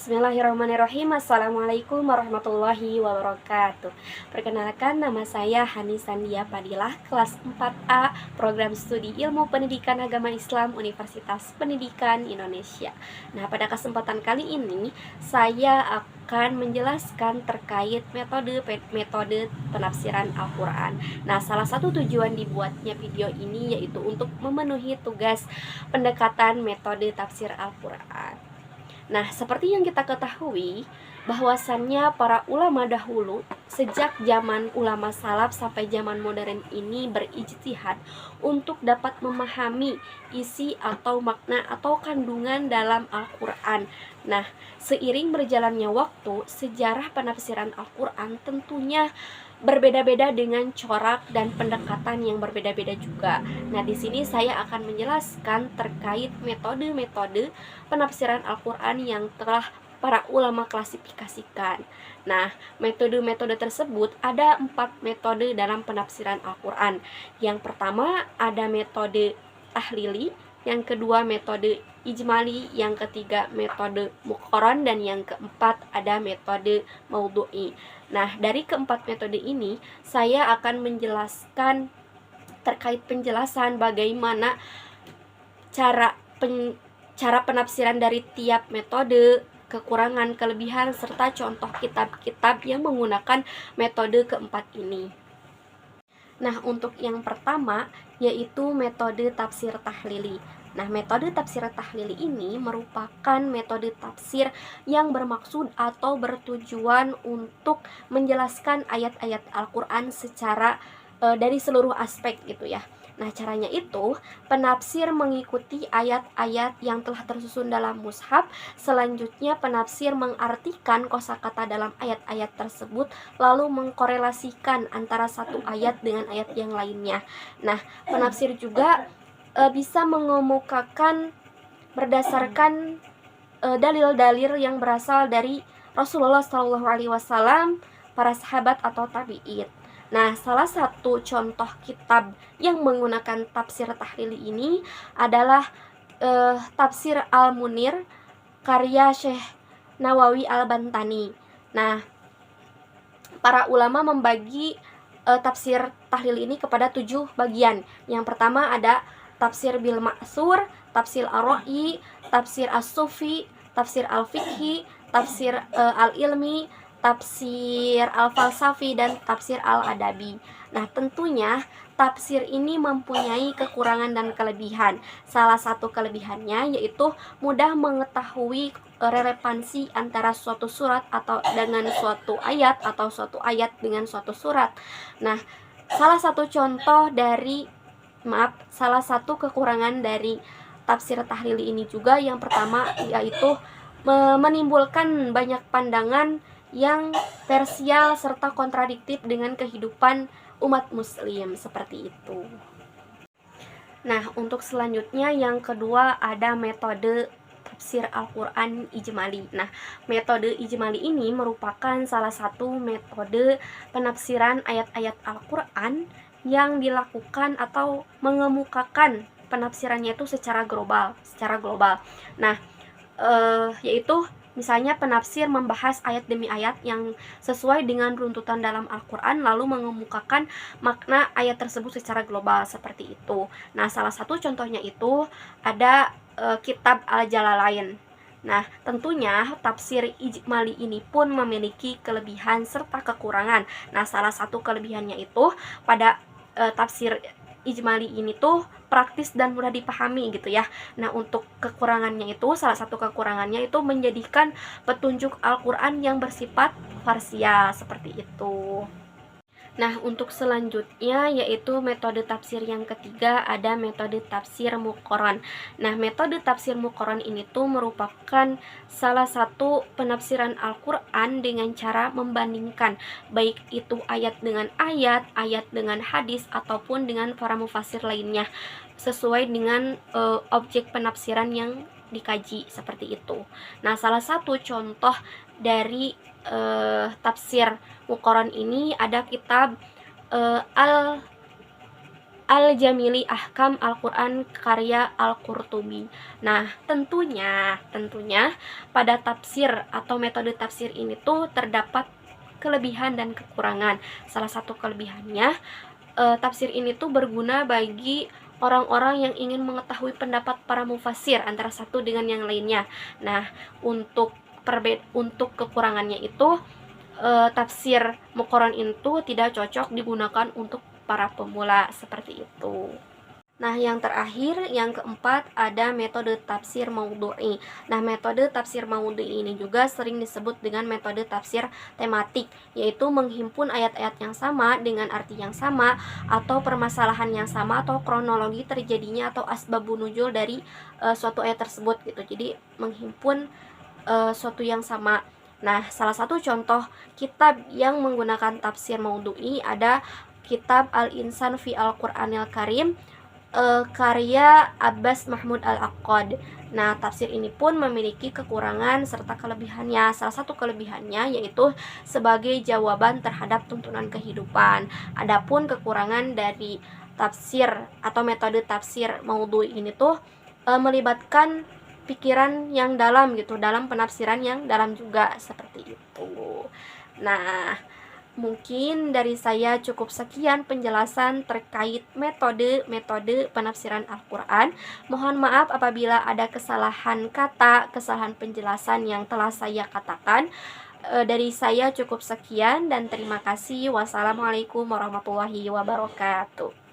Bismillahirrahmanirrahim. Assalamualaikum warahmatullahi wabarakatuh. Perkenalkan, nama saya Hani Sandia Padilah, kelas 4A, Program Studi Ilmu Pendidikan Agama Islam Universitas Pendidikan Indonesia. Nah, pada kesempatan kali ini saya akan menjelaskan terkait metode penafsiran Al-Quran. Nah, salah satu tujuan dibuatnya video ini yaitu untuk memenuhi tugas pendekatan metode tafsir Al-Quran. Nah, seperti yang kita ketahui, bahwasannya para ulama dahulu sejak zaman ulama salaf sampai zaman modern ini berijtihad untuk dapat memahami isi atau makna atau kandungan dalam Al-Quran. Nah, seiring berjalannya waktu, sejarah penafsiran Al-Quran tentunya berbeda-beda dengan corak dan pendekatan yang berbeda-beda juga. Nah, di sini saya akan menjelaskan terkait metode-metode penafsiran Al-Quran yang telah para ulama klasifikasikan. Nah, metode-metode tersebut ada 4 metode dalam penafsiran Al-Quran. Yang pertama ada metode tahlili, yang kedua metode ijmali, yang ketiga metode muqaran, dan yang keempat ada metode maudhu'i. Nah, dari keempat metode ini saya akan menjelaskan terkait penjelasan bagaimana cara penafsiran dari tiap metode, kekurangan, kelebihan, serta contoh kitab-kitab yang menggunakan metode keempat ini. Nah, untuk yang pertama yaitu metode tafsir tahlili. Nah, metode tafsir tahlili ini merupakan metode tafsir yang bermaksud atau bertujuan untuk menjelaskan ayat-ayat Al-Quran secara dari seluruh aspek gitu ya. Nah, caranya itu penafsir mengikuti ayat-ayat yang telah tersusun dalam mushaf. Selanjutnya penafsir mengartikan kosakata dalam ayat-ayat tersebut, lalu mengkorelasikan antara satu ayat dengan ayat yang lainnya. Nah, penafsir juga bisa mengemukakan berdasarkan dalil-dalil yang berasal dari Rasulullah SAW, para sahabat atau tabi'in. Nah, salah satu contoh kitab yang menggunakan tafsir tahlili ini adalah tafsir Al-Munir karya Syekh Nawawi Al-Bantani. Nah, para ulama membagi tafsir tahlil ini kepada 7 bagian. Yang pertama ada tafsir bil ma'sur, tafsir ar-ra'i, tafsir as-sufi, tafsir al-fiqhi, tafsir al-ilmi, tafsir al-falsafi, dan tafsir al-adabi. Nah, tentunya tafsir ini mempunyai kekurangan dan kelebihan. Salah satu kelebihannya yaitu mudah mengetahui relevansi antara suatu surat atau dengan suatu ayat atau suatu ayat dengan suatu surat. Nah, salah satu kekurangan dari tafsir tahlili ini juga yang pertama yaitu menimbulkan banyak pandangan yang parsial serta kontradiktif dengan kehidupan umat muslim seperti itu. Nah, untuk selanjutnya yang kedua ada metode tafsir Al-Quran ijmali. Nah, metode ijmali ini merupakan salah satu metode penafsiran ayat-ayat Al-Quran yang dilakukan atau mengemukakan penafsirannya itu secara global. Nah, yaitu misalnya penafsir membahas ayat demi ayat yang sesuai dengan runtutan dalam Al-Quran, lalu mengemukakan makna ayat tersebut secara global seperti itu. Nah, salah satu contohnya itu ada kitab Al-Jalalain. Nah, tentunya tafsir ijmali ini pun memiliki kelebihan serta kekurangan. Nah, salah satu kelebihannya itu pada tafsir ijmali ini tuh praktis dan mudah dipahami gitu ya. Nah, untuk kekurangannya itu, salah satu kekurangannya itu menjadikan petunjuk Al-Quran yang bersifat parsial seperti itu. Nah, untuk selanjutnya yaitu metode tafsir yang ketiga ada metode tafsir muqaran. Nah, metode tafsir muqaran ini tuh merupakan salah satu penafsiran Al-Quran dengan cara membandingkan baik itu ayat dengan ayat, ayat dengan hadis, ataupun dengan para mufassir lainnya sesuai dengan objek penafsiran yang dikaji seperti itu. Nah, salah satu contoh dari tafsir muqaran ini ada kitab Al-Jamili Ahkam Al-Quran karya Al-Qurtubi. Nah, tentunya pada tafsir atau metode tafsir ini tuh terdapat kelebihan dan kekurangan. Salah satu kelebihannya, tafsir ini tuh berguna bagi orang-orang yang ingin mengetahui pendapat para mufassir antara satu dengan yang lainnya. Nah, untuk kekurangannya itu, tafsir Muqarron itu tidak cocok digunakan untuk para pemula seperti itu. Nah, yang terakhir, yang keempat, ada metode tafsir maudhu'i. Nah, metode tafsir maudhu'i ini juga sering disebut dengan metode tafsir tematik, yaitu menghimpun ayat-ayat yang sama dengan arti yang sama, atau permasalahan yang sama, atau kronologi terjadinya atau asbabun nuzul dari suatu ayat tersebut gitu. Jadi, menghimpun suatu yang sama. Nah, salah satu contoh kitab yang menggunakan tafsir maudhu'i ada kitab Al-Insan fi Al-Qur'anil Karim, karya Abbas Mahmud Al-Aqad. Nah, tafsir ini pun memiliki kekurangan serta kelebihannya. Salah satu kelebihannya yaitu sebagai jawaban terhadap tuntunan kehidupan. Adapun kekurangan dari tafsir atau metode tafsir maudhu'i ini tuh melibatkan pikiran yang dalam gitu, dalam penafsiran yang dalam juga seperti itu. Nah, mungkin dari saya cukup sekian penjelasan terkait metode penafsiran Al-Quran. Mohon maaf apabila ada kesalahan kata, kesalahan penjelasan yang telah saya katakan. Dari saya cukup sekian dan terima kasih. Wassalamualaikum warahmatullahi wabarakatuh.